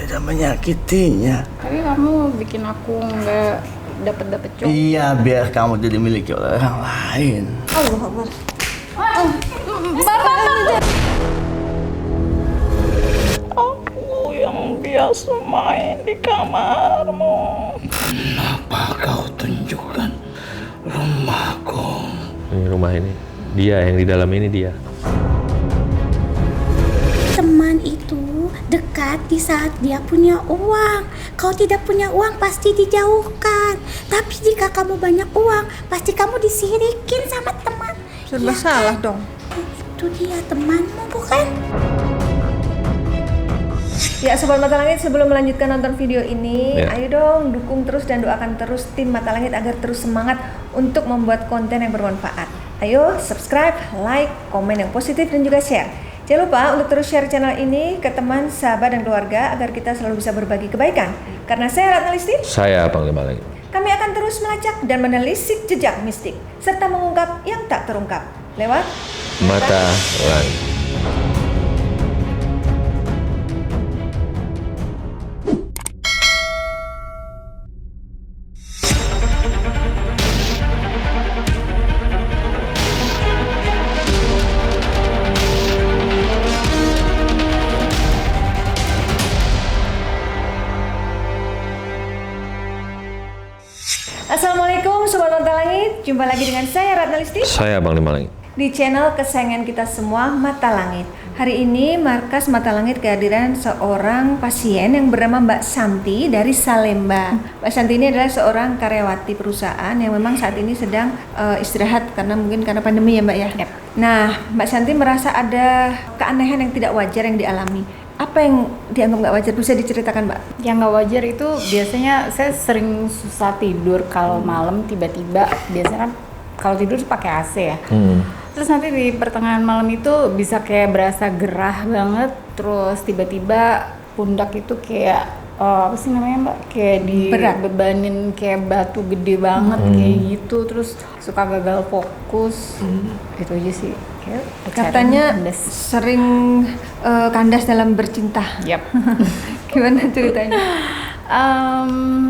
tidak menyakitinya. Tapi kamu bikin aku nggak dapet cowok. Iya, biar kamu jadi miliki oleh orang lain. Allah Akbar. Bapak. Aku yang biasa main di kamarmu. Kenapa kau tunjukkan rumahku? Ini rumah ini. Dia yang di dalam ini dia. Teman itu dekat di saat dia punya uang. Kau tidak punya uang pasti dijauhkan. Tapi jika kamu banyak uang, pasti kamu disirikin sama teman. Serba salah dong. Itu dia temanmu, bukan? Ya Sobat Mata Langit, sebelum melanjutkan nonton video ini, Ya. ayo dong dukung terus dan doakan terus tim Mata Langit agar terus semangat untuk membuat konten yang bermanfaat. Ayo subscribe, like, komen yang positif dan juga share. Jangan lupa untuk terus share channel ini ke teman, sahabat, dan keluarga agar kita selalu bisa berbagi kebaikan. Karena saya Ratna Listi, Saya Panglima Langit. kami akan terus melacak dan menelisik jejak mistik serta mengungkap yang tak terungkap lewat Mata Langit. Assalamualaikum Sobat Mata Langit, jumpa lagi dengan saya Ratna Listi Saya Panglima Langit. di channel kesayangan kita semua Mata Langit. Hari ini Markas Mata Langit kehadiran seorang pasien yang bernama Mbak Santi dari Salemba. Mbak Santi ini adalah seorang karyawati perusahaan yang memang saat ini sedang istirahat karena mungkin karena pandemi ya Mbak ya. Yep. Nah, Mbak Santi merasa ada keanehan yang tidak wajar yang dialami. Apa yang dianggap nggak wajar? Bisa diceritakan Mbak? Yang nggak wajar itu biasanya saya sering susah tidur kalau malam tiba-tiba. Biasanya kan kalau tidur pakai AC ya. Terus nanti di pertengahan malam itu bisa kayak berasa gerah banget. Terus tiba-tiba pundak itu kayak apa sih namanya Mbak? Kayak dibebanin kayak batu gede banget kayak gitu. Terus suka gagal fokus. Itu aja sih. Kayak Katanya kandas. sering kandas dalam bercinta. Yap. Gimana ceritanya?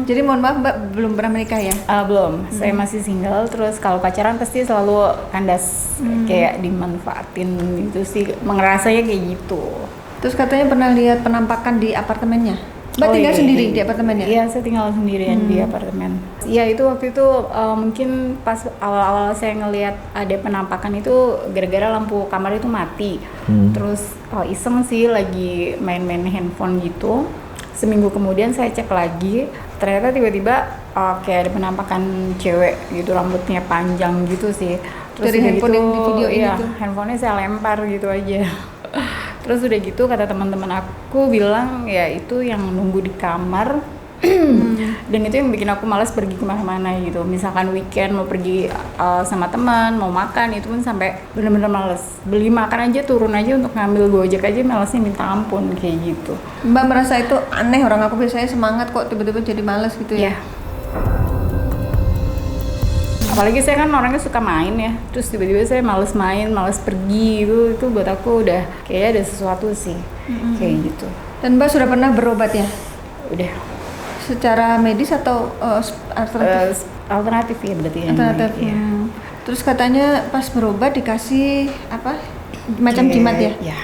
Jadi mohon maaf Mbak belum pernah menikah ya? Belum, saya masih single. Terus kalau pacaran pasti selalu kandas, kayak dimanfaatin gitu sih, ngerasanya kayak gitu. Terus katanya pernah lihat penampakan di apartemennya? Mbak Oh, tinggal iya, sendiri iya. di apartemennya? Iya, saya tinggal sendirian di apartemen. Iya, itu waktu itu mungkin pas awal-awal saya ngelihat ada penampakan itu gara-gara lampu kamar itu mati. Terus iseng sih lagi main-main handphone gitu. Seminggu kemudian saya cek lagi, ternyata tiba-tiba kayak ada penampakan cewek gitu, rambutnya panjang gitu sih. Terus Dari udah handphone yang di video ini iya, tuh? handphonenya saya lempar gitu aja. Terus udah gitu kata teman-teman aku bilang ya itu yang nunggu di kamar. Dan itu yang bikin aku malas pergi kemana-mana gitu. Misalkan weekend mau pergi sama teman, mau makan, itu pun sampai bener-bener males. Beli makan aja, turun aja untuk ngambil Gojek aja malesnya minta ampun kayak gitu. Mbak merasa itu aneh, orang aku biasanya semangat kok tiba-tiba jadi malas gitu ya? Ya. Apalagi saya kan orangnya suka main ya, terus tiba-tiba saya males main, males pergi, itu buat aku udah kayaknya ada sesuatu sih, kayak gitu. Dan Mbak sudah pernah berobat ya? Udah. Secara medis atau alternatif? Alternatif ya berarti ya. Alternatif. Iya. Terus katanya pas berobat dikasih apa? Macam jimat ya? Iya.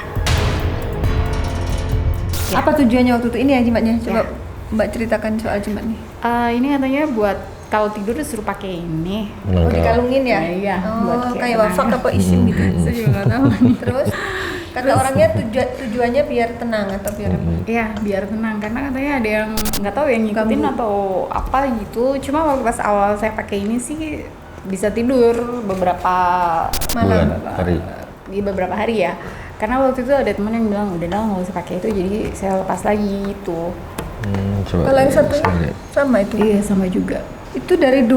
Apa tujuannya waktu itu? Ini ya jimatnya? Coba Ya. Mbak ceritakan soal jimat nih. Ini katanya buat kalau tidur disuruh pakai ini. Oh, dikalungin ya? Nah, iya, Oh, buat kayak kayak wafak tenang. apa isim gitu. Saya juga nggak tahu. Terus kata orangnya tujuannya biar tenang atau biar apa? Iya, biar tenang karena katanya ada yang nggak tahu yang ngikutin Ganggu. atau apa gitu. Cuma waktu pas awal saya pakai ini sih bisa tidur beberapa Malam. Hari. di beberapa hari ya. Karena waktu itu ada teman yang bilang udah lah nggak usah pakai itu, jadi saya lepas lagi gitu. Coba Kalau yang saya satunya lihat. sama itu? Iya sama juga. Itu dari 2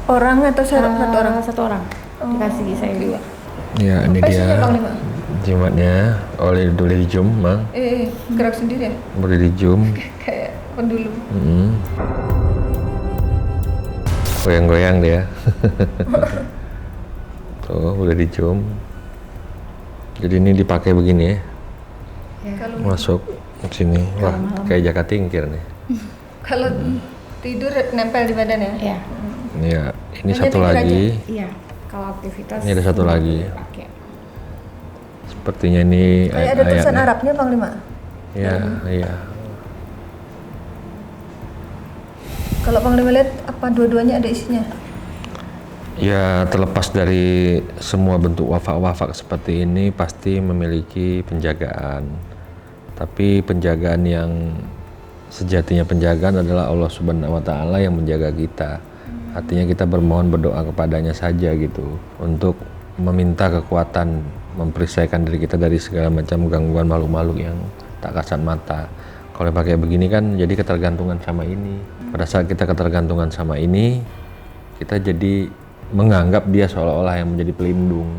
orang atau satu orang? Satu orang dikasih saya juga. Ya, ini Apa isinya, dia Panglima? jimatnya. Boleh di zoom, Mang. Gerak sendiri ya? Boleh di zoom. Kayak pendulu. Goyang-goyang dia. Tuh, udah di zoom. Jadi ini dipakai begini ya. Kalau Masuk Sini, wah kayak jaka tingkir nih. Kalau tidur nempel di badan ya? Iya. Iya, ini Hanya satu tidur lagi. Iya. Kalau aktivitas. Ini ada satu lagi. Pakai. Sepertinya ini Kayak ada tulisan ayat-ayatnya. Arabnya Panglima. Iya, iya. Kalau Panglima lihat apa dua-duanya ada isinya? Ya, terlepas dari semua bentuk wafak-wafak seperti ini pasti memiliki penjagaan. Tapi penjagaan yang sejatinya penjagaan adalah Allah Subhanahu wa taala yang menjaga kita. Artinya kita bermohon berdoa kepadanya saja gitu untuk meminta kekuatan memperisaikan diri kita dari segala macam gangguan makhluk-makhluk yang tak kasat mata. Kalau pakai begini kan jadi ketergantungan sama ini. Pada saat kita ketergantungan sama ini, kita jadi menganggap dia seolah-olah yang menjadi pelindung,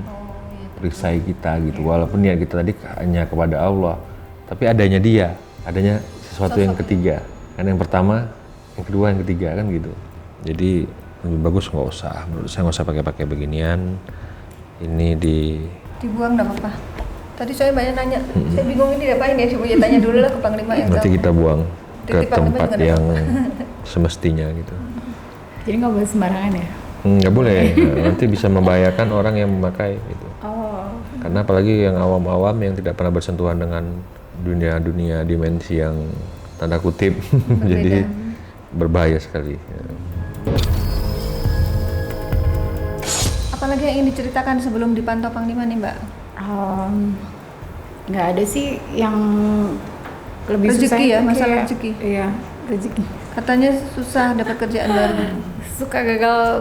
perisai kita gitu. Walaupun niat kita tadi hanya kepada Allah, tapi adanya dia, adanya sesuatu yang ketiga. Kan yang pertama, yang kedua, yang ketiga kan gitu. Jadi lebih bagus nggak usah. Menurut saya nggak usah pakai beginian. Ini Dibuang nggak apa-apa. Tadi saya banyak nanya, saya bingung ini diapain ya, coba tanya dulu lah ke Panglima yang nanti tahu. kita buang ke Titip Panglima tempat juga yang semestinya gitu. Jadi nggak boleh sembarangan ya? Nggak boleh, nanti bisa membahayakan orang yang memakai itu. Oh. Karena apalagi yang awam-awam yang tidak pernah bersentuhan dengan dunia-dunia dimensi yang tanda kutip, jadi berbahaya sekali. Apalagi yang ingin diceritakan sebelum dipantau Panglima nih Mbak? Nggak ada sih yang lebih Rezeki susah ya, itu masalah kayak- rezeki. Iya, rezeki. Katanya susah dapat kerjaan baru. Suka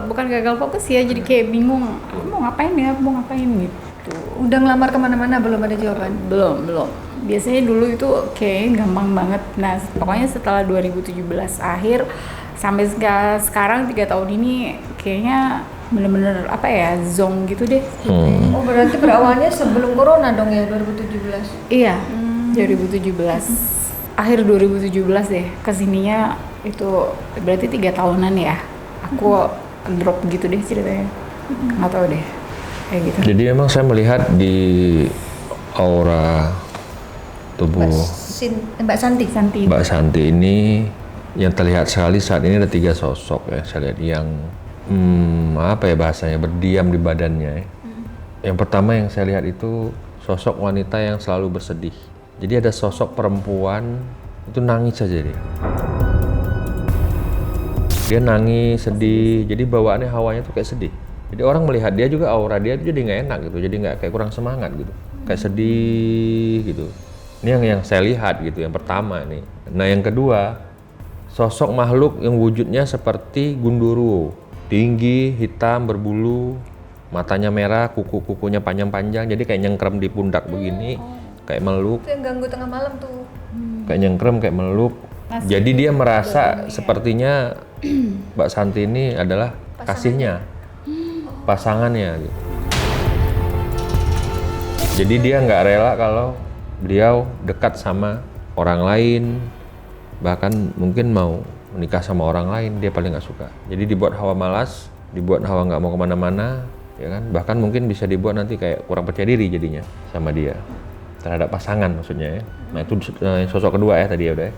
bukan gagal fokus ya, jadi kayak bingung. Aku mau ngapain ya, aku mau ngapain gitu. Udah ngelamar kemana-mana belum ada jawaban? Belum. Biasanya dulu itu kayak gampang banget. Nah, pokoknya setelah 2017 akhir sampai sekarang 3 tahun ini kayaknya bener-bener apa ya, zonk gitu deh. Oh berarti berawalnya sebelum corona dong ya 2017? Iya, 2017. Akhir 2017 deh, kesininya itu berarti 3 tahunan ya. Aku drop gitu deh ceritanya. Nggak tahu deh, kayak gitu. Jadi memang saya melihat di aura tubuh Mbak Santi. Santi. Mbak Santi ini yang terlihat sekali saat ini ada 3 sosok ya, saya lihat yang apa ya bahasanya, berdiam di badannya ya. Yang pertama yang saya lihat itu sosok wanita yang selalu bersedih. Jadi ada sosok perempuan itu nangis saja dia. Dia nangis, sedih, jadi bawaannya hawanya tuh kayak sedih. Jadi orang melihat dia juga aura dia tuh jadi nggak enak gitu, jadi nggak kayak kurang semangat gitu, kayak sedih gitu. Ini yang saya lihat gitu, yang pertama nih. Nah yang kedua, sosok makhluk yang wujudnya seperti gundurwo, tinggi, hitam, berbulu, matanya merah, kuku-kukunya panjang-panjang, jadi kayak nyengkrem di pundak begini, kayak meluk, Itu yang ganggu tengah malam tuh. kayak nyengkrem, kayak meluk. Jadi dia merasa sepertinya Mbak Santi ini adalah kasihnya, pasangannya gitu. Jadi dia nggak rela kalau beliau dekat sama orang lain, bahkan mungkin mau menikah sama orang lain, dia paling nggak suka. Jadi dibuat hawa malas, dibuat hawa nggak mau kemana-mana, ya kan? Bahkan mungkin bisa dibuat nanti kayak kurang percaya diri jadinya sama dia, terhadap pasangan maksudnya ya. Nah itu sosok kedua ya tadi ya udah ya.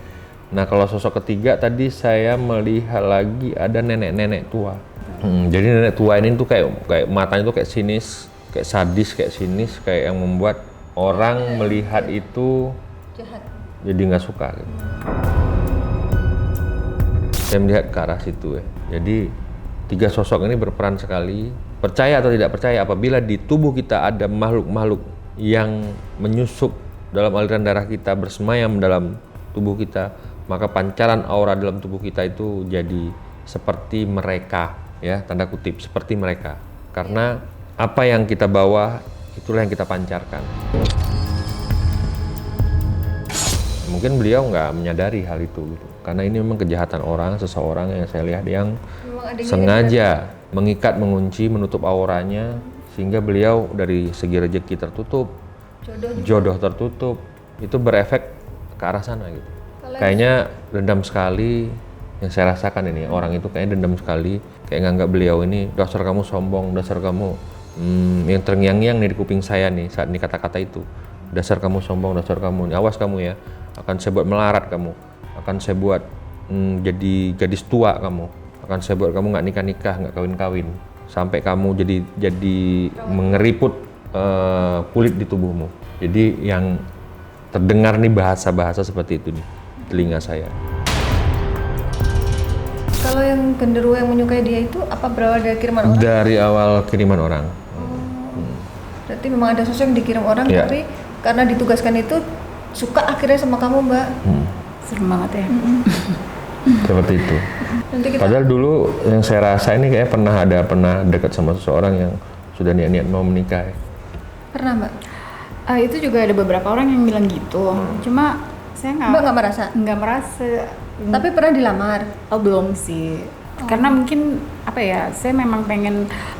Nah kalau sosok ketiga tadi saya melihat lagi ada nenek-nenek tua. Jadi nenek tua ini tuh kayak matanya tuh kayak sinis, kayak sadis, kayak sinis, kayak yang membuat orang melihat itu Jahat. jadi nggak suka gitu. Saya melihat ke arah situ ya. Jadi 3 sosok ini berperan sekali. Percaya atau tidak percaya, apabila di tubuh kita ada makhluk-makhluk yang menyusup dalam aliran darah kita, bersemayam dalam tubuh kita, maka pancaran aura dalam tubuh kita itu jadi seperti mereka, ya, tanda kutip, seperti mereka. Karena apa yang kita bawa, itulah yang kita pancarkan. Mungkin beliau nggak menyadari hal itu, gitu. Karena ini memang kejahatan orang, seseorang yang saya lihat yang sengaja mengikat, mengunci, menutup auranya, sehingga beliau dari segi rezeki tertutup, jodoh tertutup, itu berefek ke arah sana gitu. Kayaknya dendam sekali yang saya rasakan ini, orang itu kayaknya dendam sekali, kayak nganggap beliau ini, dasar kamu sombong, dasar kamu yang terngiang-ngiang nih di kuping saya nih saat ini kata-kata itu, dasar kamu sombong, dasar kamu, awas kamu ya, akan saya buat melarat kamu, akan saya buat jadi gadis tua kamu, akan saya buat kamu nggak nikah-nikah, nggak kawin-kawin, sampai kamu jadi mengeriput kulit di tubuhmu. Jadi yang terdengar nih bahasa-bahasa seperti itu di telinga saya. Kalau yang genderuwo yang menyukai dia itu apa berawal dari kiriman orang? Dari awal kiriman orang. Berarti memang ada sosok yang dikirim orang, Iya. tapi karena ditugaskan itu suka akhirnya sama kamu, Mbak. Serem banget ya. Seperti itu. Nanti kita Padahal dulu yang saya rasa ini kayak pernah dekat sama seseorang yang sudah niat-niat mau menikah. pernah, Mbak. Itu juga ada beberapa orang yang bilang gitu. Cuma saya Mbak nggak merasa? nggak merasa. Tapi pernah dilamar. Oh belum sih. Karena mungkin apa ya, saya memang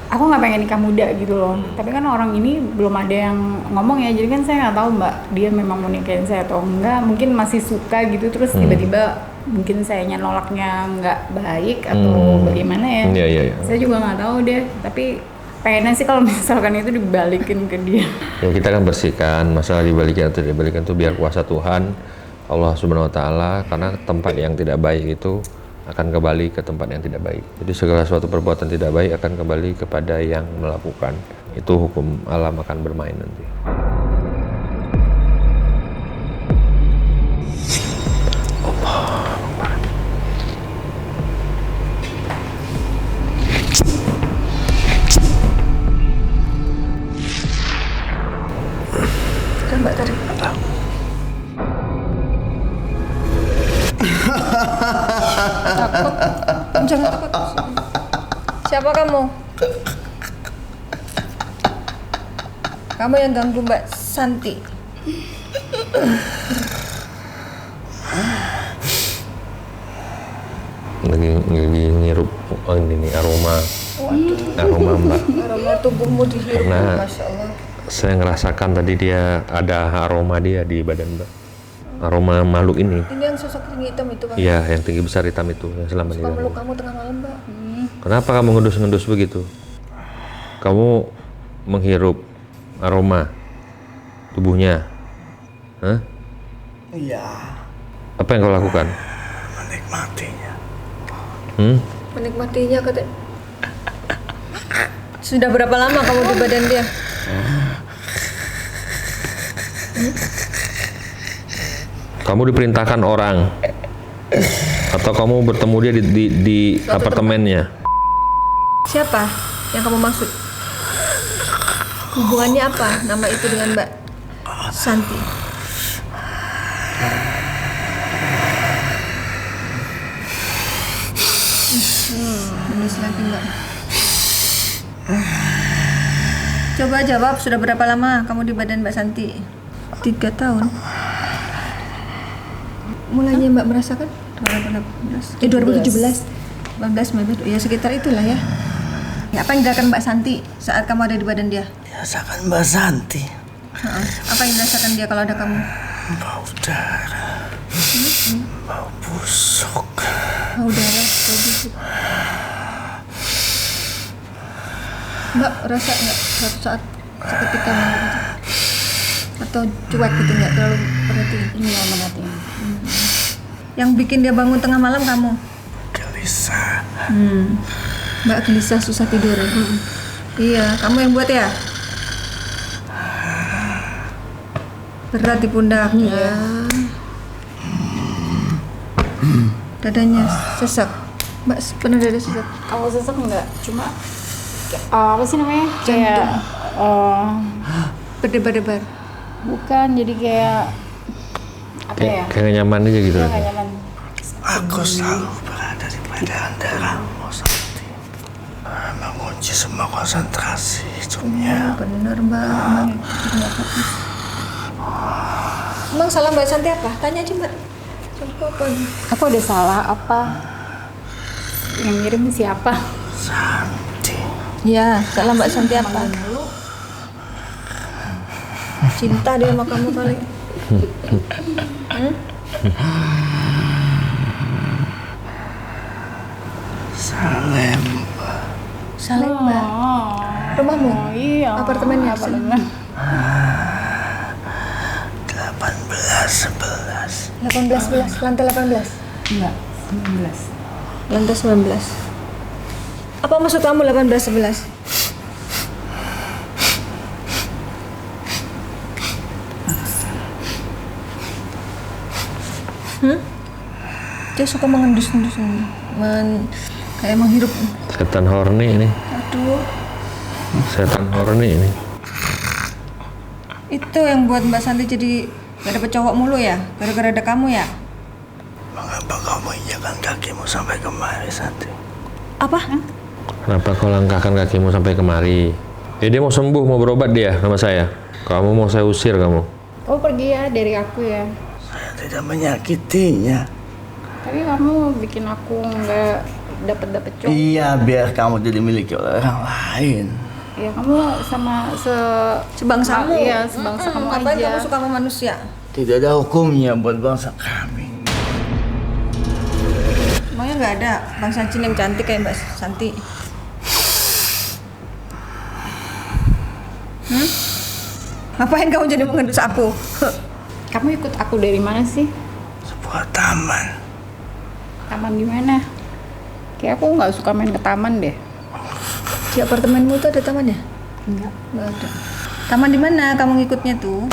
aku nggak pengen nikah muda gitu loh. Tapi kan orang ini belum ada yang ngomong ya, jadi kan saya nggak tahu Mbak dia memang mau nikahin saya atau enggak. Mungkin masih suka gitu, terus tiba-tiba mungkin sayanya nolaknya nggak baik atau bagaimana ya. Iya. Saya juga nggak tahu deh. Tapi pengennya sih kalau misalkan itu dibalikin ke dia. Ya kita kan bersihkan, masalah dibalikin atau tidak dibalikin itu biar kuasa Tuhan Allah Subhanahu wa taala, karena tempat yang tidak baik itu akan kembali ke tempat yang tidak baik. Jadi segala suatu perbuatan tidak baik akan kembali kepada yang melakukan. Itu hukum alam akan bermain nanti. Udah, Mbak, tarik. Takut. Jangan takut. Siapa kamu? Kamu yang ganggu Mbak Santi. Lagi ngirup ini aroma Mbak. Aroma tubuhmu dihirup, Karena- Masya Allah. Saya ngerasakan tadi dia ada aroma dia di badan Mbak. Aroma makhluk ini. Ini yang sosok tinggi hitam itu, Bang. Iya, yang tinggi besar hitam itu yang selama ini. Suka meluk kamu tengah malam, Mbak. Kenapa kamu ngendus-ngendus begitu? Kamu menghirup aroma tubuhnya. Hah? Iya, Apa yang kau lakukan? menikmatinya. Menikmatinya kata. Sudah berapa lama kamu di badan dia? Kamu diperintahkan orang atau kamu bertemu dia di apartemennya? Siapa yang kamu maksud? Hubungannya apa nama itu dengan Mbak Santi? Menulis lagi, Mbak. Coba jawab, sudah berapa lama kamu di badan Mbak Santi? 3 tahun. Mulainya Mbak merasakan? 2017. 18, 19, ya sekitar itulah ya. Ya, apa yang dirasakan Mbak Santi saat kamu ada di badan dia? Biasakan Mbak Santi. Apa yang dirasakan dia kalau ada kamu? Bau darah. Bau busuk. Oh, udara, bau busuk. Mbak rasa nggak suatu saat seketika gitu? Atau cuek gitu, nggak terlalu perhatiin? Iya merhatiin. Yang bikin dia bangun tengah malam kamu? Gelisah. Mbak gelisah, susah tidur ya? Iya, kamu yang buat ya? Berat di pundaknya. Dadanya sesak. Mbak pernah dada sesak? Kalau sesak enggak, cuma apa sih namanya? Kayak Berdebar-debar. bukan, jadi kayak apa ya? Kayak nggak nyaman aja gitu. Kayak nggak nyaman. Aku selalu berada di perbedaan darahmu, Santi. Mengunci semua konsentrasi hidupnya. Bener, Mbak. Emang salah Mbak Santi apa? Tanya aja, Mbak. Coba apa? Aku ada salah apa? Yang ngirim siapa? Santi. Ya, salah Mbak Santi apa? Cinta dia sama kamu kali. Salemba. Rumahmu? Oh iya. Apartemennya? Apartemen. 18-11. 18 lantai 18. Enggak, 19. Lantai 19. Apa maksud kamu 18 11? Dia suka mengendus-endus, kayak menghirup. Setan horny ini. Aduh, Setan horny ini. itu yang buat Mbak Santi jadi gak dapet cowok mulu ya? Gara-gara ada kamu ya? Mengapa kau menginjakkan kakimu sampai kemari, Santi? Apa? Kenapa kau langkahkan kakimu sampai kemari? Ya dia mau sembuh, mau berobat dia sama saya. Kamu mau saya usir kamu? Kamu pergi ya dari aku ya. Saya tidak menyakitinya. Tapi kamu bikin aku nggak dapet cowok. Iya, biar kamu jadi miliki orang lain. Ya kamu sama Sebangsamu? Iya, sebangsa kamu Ngapain aja. kamu suka sama manusia? Tidak ada hukumnya buat bangsa kami. Emangnya nggak ada bangsa Jin yang cantik kayak Mbak Santi? Ngapain kamu jadi mengendus aku? Kamu ikut aku dari mana sih? Sebuah taman. Taman di mana? Kayak aku nggak suka main ke taman deh. Di apartemenmu tuh ada tamannya? Enggak. Nggak ada. Taman di mana kamu ngikutnya tuh?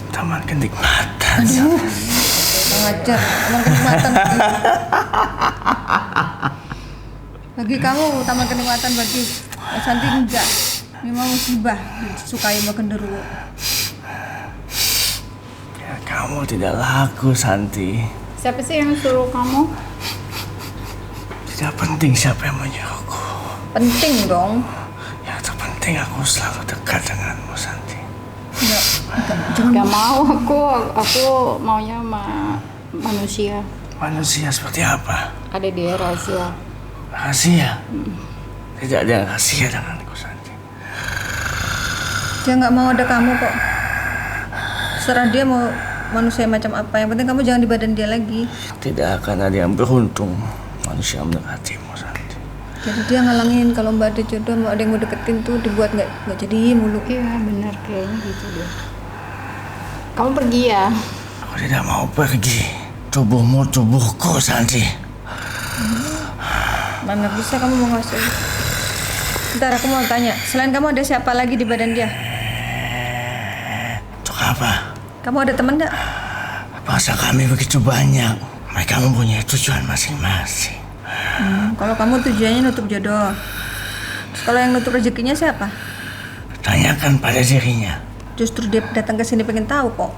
Taman kenikmatan. Ngajar, taman kenikmatan. Bagi kamu taman kenikmatan, bagi Mbak Santi enggak. Memang musibah disukai Mbak Genderuwo. Ya, kamu tidak laku, Santi. Siapa sih yang suruh kamu? Tidak penting siapa yang menyuruhku. Penting dong. Yang terpenting aku selalu dekat denganmu, Santi. Gak mau aku maunya sama manusia. Manusia seperti apa? Ada dia rahasia. Rahasia? Tidak ada rahasia denganku, Santi. Dia nggak mau ada kamu kok. Serah dia mau manusia macam apa. Yang penting kamu jangan di badan dia lagi. Tidak akan ada yang beruntung manusia mendekatimu, Santi. Jadi dia ngalangin kalau Mbak ada jodoh, mau ada yang mau deketin tuh dibuat nggak jadi mulu. Iya benar kayaknya gitu deh. Kamu pergi ya. Aku tidak mau pergi. Tubuhmu tubuhku, Santi. Mana bisa kamu mau ngasih? Bentar aku mau tanya. Selain kamu ada siapa lagi di badan dia? Untuk apa? Kamu ada teman nggak? Bangsa kami begitu banyak. Mereka mempunyai tujuan masing-masing. Kalau kamu tujuannya nutup jodoh. Terus kalau yang nutup rezekinya siapa? Tanyakan pada dirinya. Justru dia datang ke sini pengen tahu kok.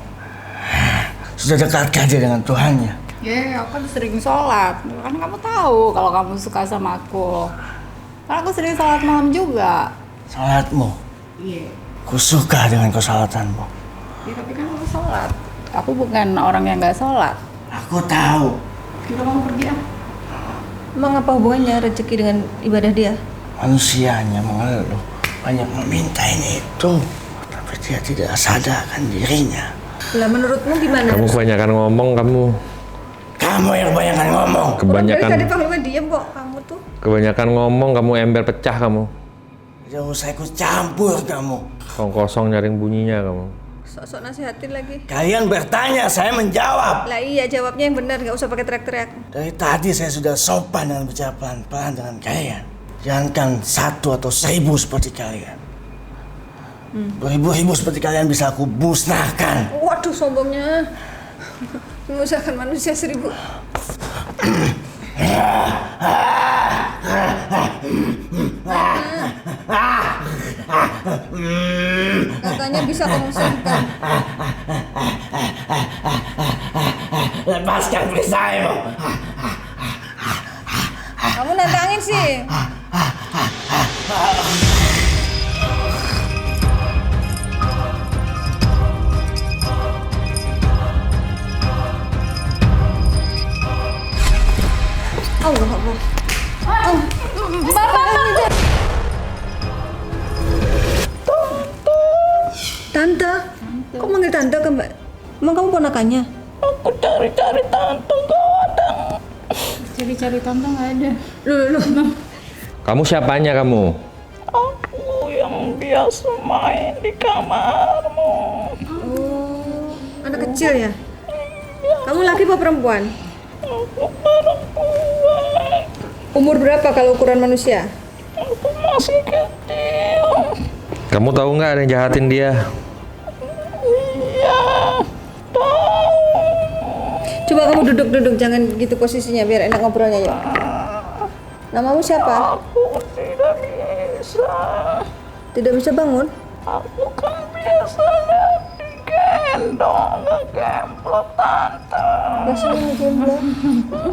Sudah dekatkah dia dengan Tuhannya? Ya, aku kan sering sholat. Kan kamu tahu kalau kamu suka sama aku. Kan aku sering sholat malam juga. Salatmu. Iya. Ku suka dengan kesalatanmu. Ya, tapi kan aku sholat. Aku bukan orang yang nggak sholat. Aku tahu. Kita mau pergi ya? Emang apa hubungannya rezeki dengan ibadah dia? Manusianya mengeluh. Banyak meminta ini itu. Tapi dia tidak sadarkan dirinya. Lah menurutmu gimana? Kamu kebanyakan ngomong, kamu Kamu yang kebanyakan ngomong. Orang dari kebanyakan tadi panggilnya diem kok kamu tuh. kebanyakan ngomong, kamu ember pecah kamu. Tidak usah ikut campur kamu. Kosong nyaring bunyinya kamu. Sok-sok nasihatin lagi. Kalian bertanya, saya menjawab. Lah iya jawabnya yang benar, nggak usah pakai teriak-teriak. Dari tadi saya sudah sopan dengan bicara pelan-pelan dengan kalian. Jangankan 1 atau 1000 seperti kalian. Beribu-ribu seperti kalian bisa aku musnahkan. Waduh sombongnya. Memusnahkan manusia 1000. Katanya bisa kamu musnahkan. Lepaskan perisaimu. Kamu nantangin sih. Allah. Tante? Kok manggil tante ke Mbak? Emang kamu ponakannya? Aku cari-cari tante gak ada. Cari-cari tante nggak ada. Loh. Kamu siapanya kamu? Aku yang biasa main di kamarmu. Oh, anak kecil ya? Kamu laki apa perempuan? Umur berapa kalau ukuran manusia? Masih kecil. Kamu tahu nggak ada yang jahatin dia? Iya, tahu. Coba kamu duduk, jangan gitu posisinya biar enak ngobrolnya yuk. Namamu siapa? Aku tidak bisa. Tidak bisa bangun? Aku kan biasanya digendong, ngegemplot tante. Rasanya ngegemblok.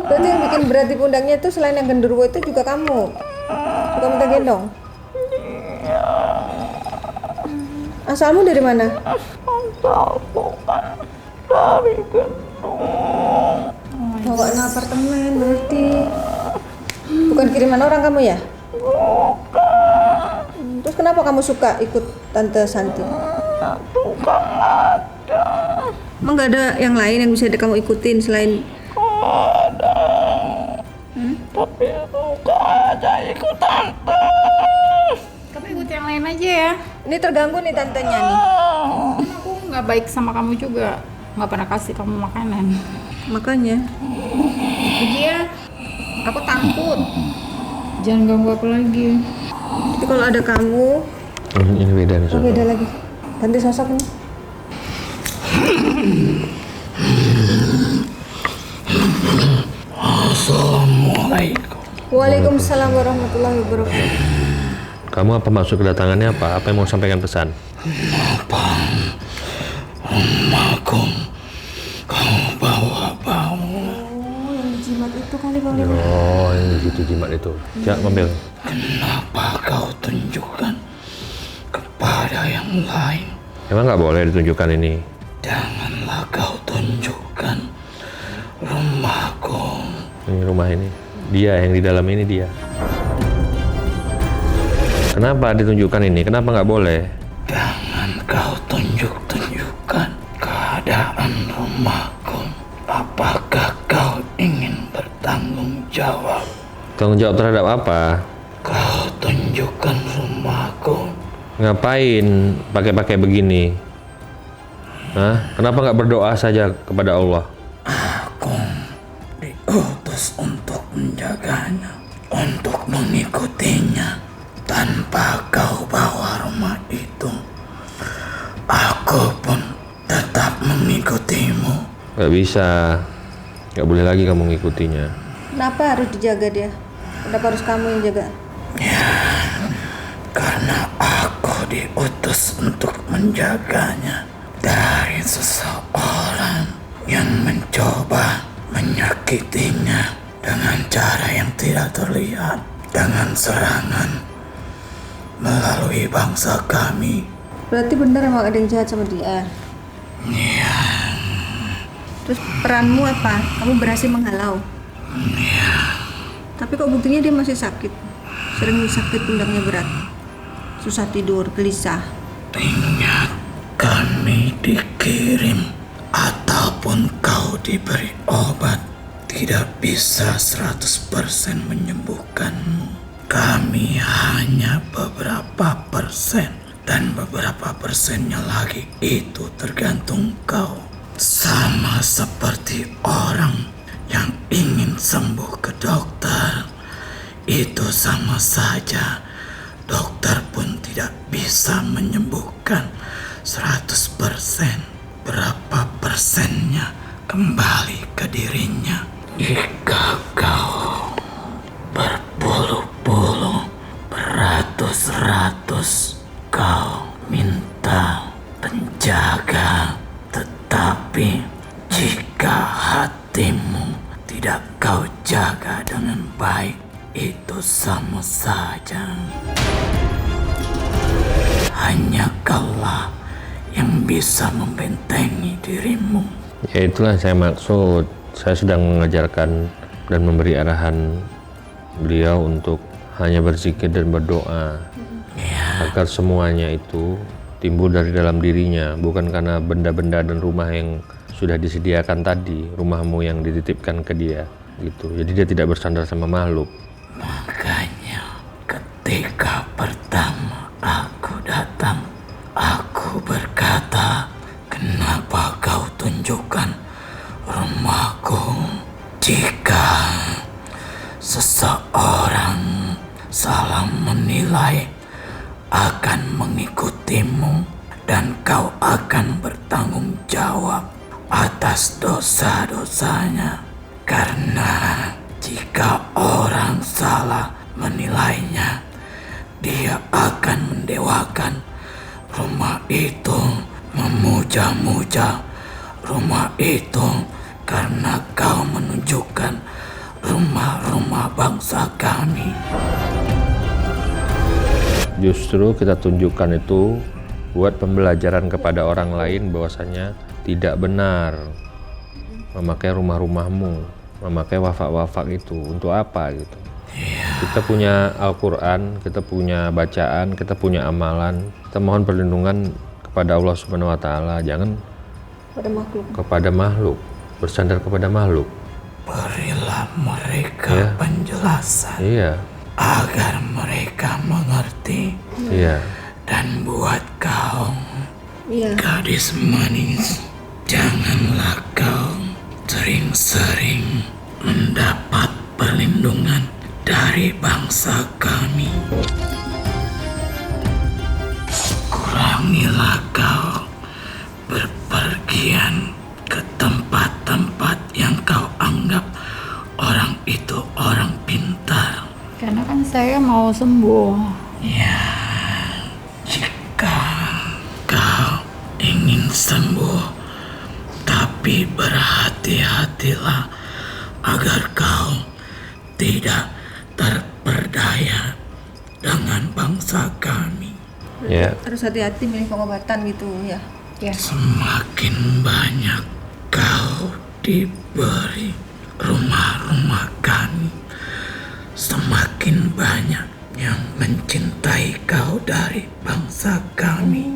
Berarti yang bikin berat di pundaknya itu selain yang genderuwo itu juga kamu? Suka minta gendong? Iya. Asalmu dari mana? Aku kan dari gedung. Bawaan apartemen berarti. Bukan kiriman orang kamu ya? Terus kenapa kamu suka ikut Tante Santi? Bukan ada. Emang gak ada yang lain yang bisa kamu ikutin selain Ada. Tapi suka aja ikut tante. Kamu ikut yang lain aja ya. ini terganggu nih tantenya nih. Kan aku nggak baik sama kamu juga. Nggak pernah kasih kamu makanan. Makanya Jadi ya, aku takut. Jangan ganggu aku lagi. tapi kalau ada kamu Ini beda nih. oh, beda lagi. Ganti sosok nih. Assalamualaikum. Waalaikumsalam warahmatullahi wabarakatuh. Kamu apa maksud kedatangannya apa? Apa yang mau sampaikan pesan? Rumahku kau bawa-bawa. Oh, yang dijimat itu kali kali. Oh, yang di situ jimat itu. Jak, ambil. Kenapa kau tunjukkan kepada yang lain? Emang nggak boleh ditunjukkan ini? Janganlah kau tunjukkan rumahku. Ini rumah ini. Dia yang di dalam ini dia. Kenapa ditunjukkan ini? Kenapa nggak boleh? Jangan kau tunjukkan keadaan rumahku. Apakah kau ingin bertanggung jawab? Tanggung jawab terhadap apa? Kau tunjukkan rumahku. Ngapain pakai-pakai begini? Hah? Kenapa nggak berdoa saja kepada Allah? Aku diutus untuk menjaganya, untuk mengikutinya. Tanpa kau bawa rumah itu, aku pun tetap mengikutimu. Nggak bisa. Nggak boleh lagi kamu ngikutinya. Kenapa harus dijaga dia? Kenapa harus kamu yang jaga? Karena aku diutus untuk menjaganya dari seseorang yang mencoba menyakitinya dengan cara yang tidak terlihat, dengan serangan melalui bangsa kami. Berarti benar emang ada yang jahat sama dia. Iya. Terus peranmu apa? Kamu berhasil menghalau. Tapi kok buktinya dia masih sakit. Sering sakit pundaknya berat. Susah tidur, gelisah. Ingat, kami dikirim ataupun kau diberi obat tidak bisa 100% menyembuhkanmu. Kami hanya beberapa persen, dan beberapa persennya lagi itu tergantung kau. Sama seperti orang yang ingin sembuh ke dokter, itu sama saja. Dokter pun tidak bisa menyembuhkan 100%. Berapa persennya kembali ke dirinya. Jika kau berpuluh-puluh, beratus-ratus kau minta penjaga, tetapi jika hatimu tidak kau jaga dengan baik, itu sama saja. Hanya kaulah yang bisa membentengi dirimu. Ya itulah saya maksud. Saya sedang mengajarkan dan memberi arahan beliau untuk hanya berzikir dan berdoa. Agar semuanya itu timbul dari dalam dirinya, bukan karena benda-benda dan rumah yang sudah disediakan tadi, rumahmu yang dititipkan ke dia gitu. Jadi dia tidak bersandar sama makhluk. Makanya ketika pertama aku datang, aku berkata, kenapa kau tunjukkan rumah seseorang salah menilai akan mengikutimu dan kau akan bertanggung jawab atas dosa-dosanya. Karena jika orang salah menilainya, dia akan mendewakan rumah itu, memuja-muja rumah itu, karena kau menunjukkan rumah-rumah bangsa kami. Justru kita tunjukkan itu buat pembelajaran kepada orang lain bahwasanya tidak benar memakai rumah-rumahmu, memakai wafak-wafak itu. Untuk apa gitu? Kita punya Al-Quran, kita punya bacaan, kita punya amalan. Kita mohon perlindungan kepada Allah Subhanahu Wa Taala, jangan kepada makhluk, bersandar kepada makhluk. Berilah mereka penjelasan agar mereka mengerti. Dan buat kau, gadis manis, janganlah kau sering-sering mendapat perlindungan dari bangsa kami. Kurangilah kau berpergian ke tempat-tempat yang kau anggap orang itu orang pintar. Karena kan saya mau sembuh. Ya, jika kau ingin sembuh, tapi berhati-hatilah agar kau tidak terperdaya dengan bangsa kami. Harus hati-hati milih pengobatan gitu ya. Semakin banyak kau diberi rumah-rumah kami, semakin banyak yang mencintai kau dari bangsa kami.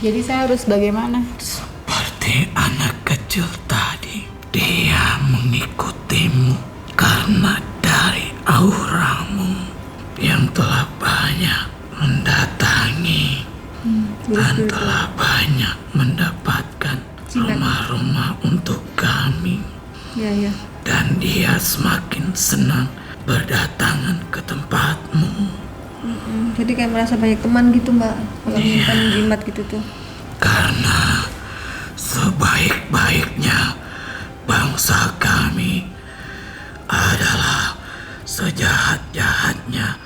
Jadi saya harus bagaimana? Seperti anak kecil tadi, dia mengikutimu karena dari auramu yang telah banyak mendatangi dan telah banyak mendapatkan rumah-rumah untuk kami. Dan dia semakin senang berdatangan ke tempatmu. Jadi kayak merasa banyak teman gitu Mbak, kalau menyimpan jimat gitu tuh. Karena sebaik-baiknya bangsa kami adalah sejahat-jahatnya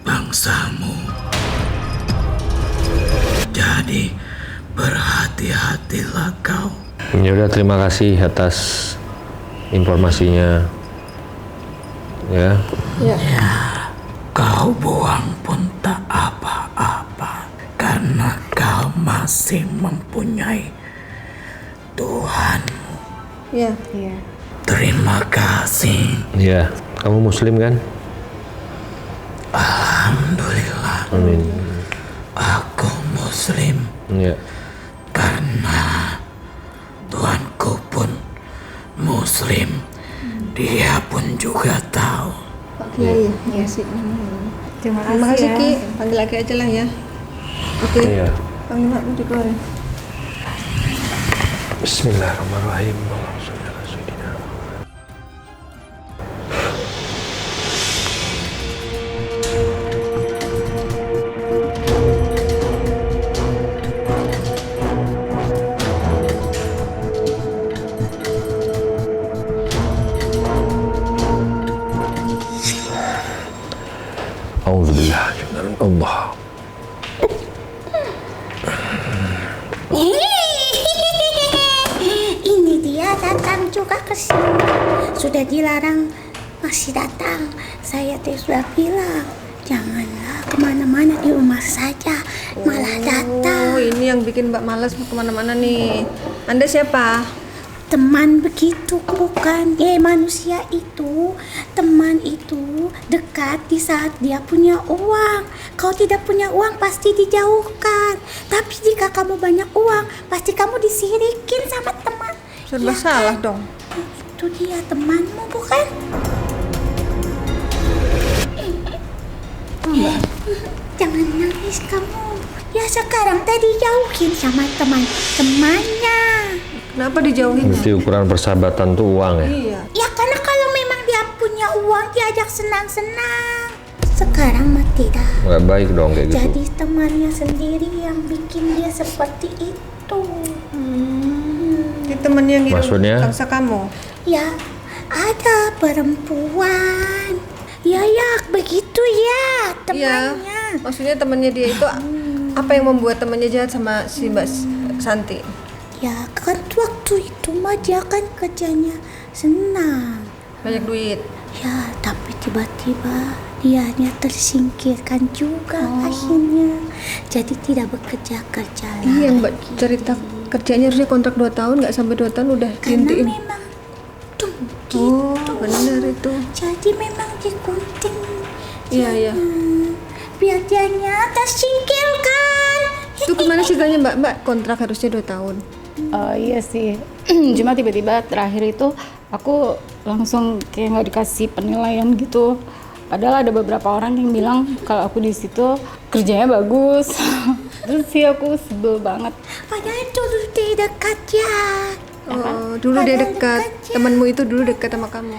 bangsamu. Jadi berhati-hatilah kau. Ya udah, terima kasih atas informasinya. Ya. Kau buang pun tak apa-apa, karena kau masih mempunyai Tuhanmu. Iya. Terima kasih. Ya, kamu Muslim kan? Alhamdulillah. Amin. Aku Muslim. Karena Tuanku pun Muslim. Dia pun juga tahu. Iya sih. Terima Terima kasih kasih Ki, ya. panggil lagi aja lah ya. Oke. Panggil Mak juga ya. Bismillahirrahmanirrahim. Auzubillah Allah. Ini dia datang juga ke sini. Sudah dilarang masih datang. Saya sudah bilang janganlah kemana-mana, di rumah saja. Malah datang. Oh, ini yang bikin Mbak malas mau kemana-mana nih. Anda siapa? Teman begitu bukan? Manusia itu, teman itu dekat di saat dia punya uang. Kau tidak punya uang pasti dijauhkan. Tapi jika kamu banyak uang, pasti kamu disirikin sama teman. Serba salah dong. Itu dia temanmu bukan? Jangan nangis kamu. Ya sekarang tadi jauhin sama teman-temannya. Kenapa dijauhin? Berarti ukuran persahabatan tuh uang ya? Iya. Ya karena kalau memang dia punya punya uang diajak senang-senang. Sekarang mah tidak. Nggak baik dong kayak gitu. Jadi temannya sendiri yang bikin dia seperti itu. Itu temennya yang ngirim Maksudnya? pangsa kamu. Ya, ada perempuan. Ya, begitu ya Iya. temannya. Maksudnya temennya dia itu apa yang membuat temennya jahat sama si Mbak Santi? Ya, kan waktu itu mah dia kan kerjanya senang. Banyak duit. Ya, tapi tiba-tiba dianya tersingkirkan juga akhirnya. Jadi tidak bekerja-kerja lagi. Iya, Mbak cerita kerjanya harusnya kontrak 2 tahun, nggak sampai 2 tahun udah Karena dihentiin. memang tuh Oh, gitu. benar itu. Jadi memang digunting. Iya, iya. Biar dianya tersingkirkan. Itu gimana ceritanya Mbak? Mbak kontrak harusnya 2 tahun. Iya sih. Cuma tiba-tiba terakhir itu aku langsung kayak nggak dikasih penilaian gitu. Padahal ada beberapa orang yang bilang kalau aku di situ kerjanya bagus. Terus sih aku sebel banget. Padahal dulu dia dekat ya. Oh, dulu dia Padahal dekat. dekat ya. Temanmu itu dulu dekat sama kamu.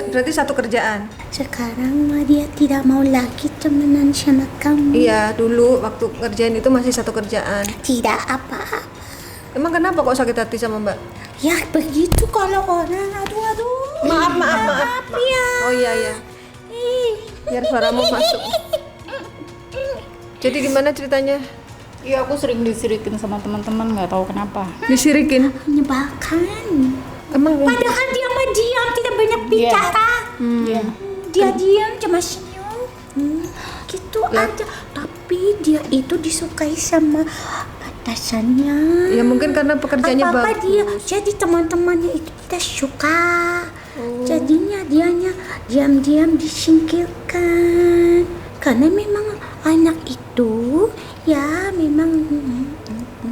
Berarti satu kerjaan. Sekarang mah dia tidak mau lagi temenan sama kamu. Iya, dulu waktu ngerjain itu masih satu kerjaan. Tidak apa-apa. Emang kenapa kok sakit hati sama Mbak? Ya begitu kalau orang. Aduh. Maaf. Ya. Oh iya. Ih. Biar suaramu masuk. Jadi gimana ceritanya? Iya aku sering disirikin sama teman-teman nggak tahu kenapa. Disirikin? Menyebalkan. Emang Padahal dia mah diam, tidak banyak bicara. Iya. Dia diam cuma senyum. Gitu aja. Tapi dia itu disukai sama atasannya. ya mungkin karena pekerjaannya Apa-apa bagus. dia. Jadi teman-temannya itu tidak suka. Jadinya dianya diam-diam disingkirkan. Karena memang anak itu ya memang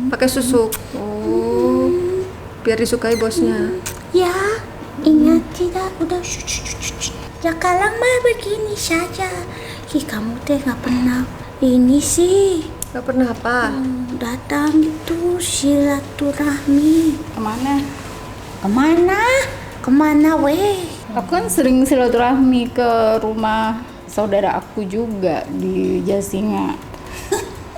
Pakai susuk. Oh. Biar disukai bosnya. ya ingat tidak udah ya kalang mah begini saja. Kamu teh nggak pernah ini sih Gak pernah apa? datang gitu silaturahmi Kemana? kemana weh. Aku kan sering silaturahmi ke rumah saudara aku juga di Jasinga.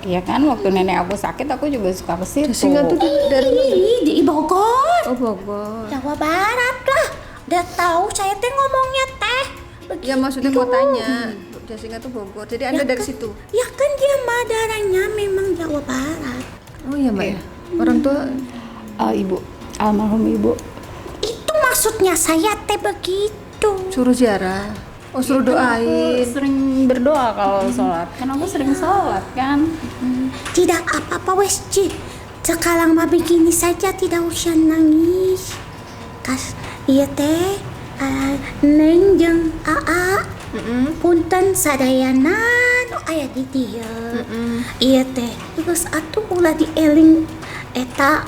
Iya kan, waktu nenek aku sakit aku juga suka ke situ. Jasinga tuh dari Ih, di Bogor, Oh, Bogor. Jawa Barat lah. Udah tahu saya teh ngomongnya teh Ya maksudnya kotanya. Jasinga tuh Bogor. Jadi Anda dari situ. ya kan dia madaranya memang Jawa Barat. Oh iya, Mbak. Orang tua Ibu, almarhum ibu. Itu maksudnya saya teh begitu. suruh ziarah. Oh, suruh Aku doain. sering berdoa kalau sholat. Kan aku sering sholat kan. Tidak apa-apa wes Ci. Sekarang mah begini saja tidak usah nangis. Iya teh Neng jeung Aa punten sadayanan aya di dieu. Iya teh geus atuh ulah dieling eta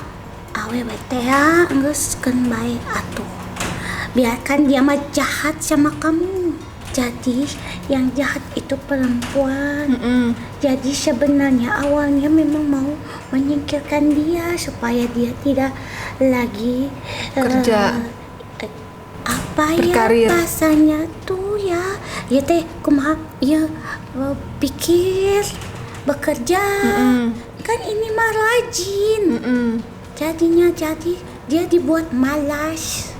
awewe teh geus keun bae atuh. Biarkan dia mah jahat sama kamu. Jadi yang jahat itu perempuan. Jadi sebenarnya awalnya memang mau menyingkirkan dia supaya dia tidak lagi Kerja. Apa Berkarir. ya bahasanya tuh ya teh kumaha ya pikir bekerja kan ini mah rajin jadinya jadi dia dibuat malas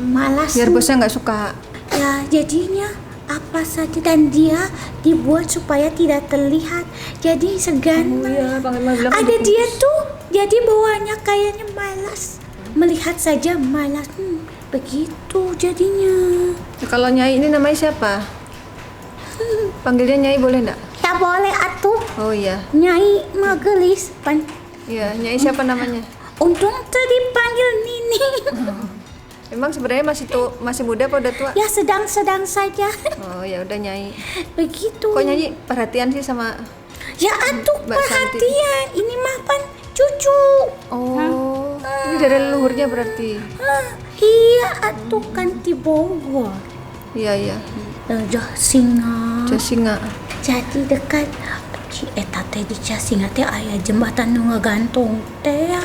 malas Biar bosnya nggak suka. ya jadinya apa saja dan dia dibuat supaya tidak terlihat jadi segan. Iya, Bang Iman bilang Ada gitu. dia tuh jadi bawaannya kayaknya malas melihat saja malas begitu jadinya. Ya, kalau Nyai ini namanya siapa? Panggilnya Nyai boleh nggak? Ya boleh atuh Oh iya. Nyai magelis pan Iya, Nyai siapa namanya? untung tuh dipanggil Nini. Emang sebenarnya masih muda apa udah tua? Ya sedang-sedang saja. Oh ya udah Nyai. Begitu. Kok Nyai perhatian sih sama Ya atuh Mbak Santi? perhatian ini mah pan cucu. Oh, ini dari leluhurnya berarti. Iya atuh kan di Bogor. Iya. Jasinga. Jasinga. Jadi dekat Ci eta teh di Jasinga teh aya jembatan nu ngagantung teh ya.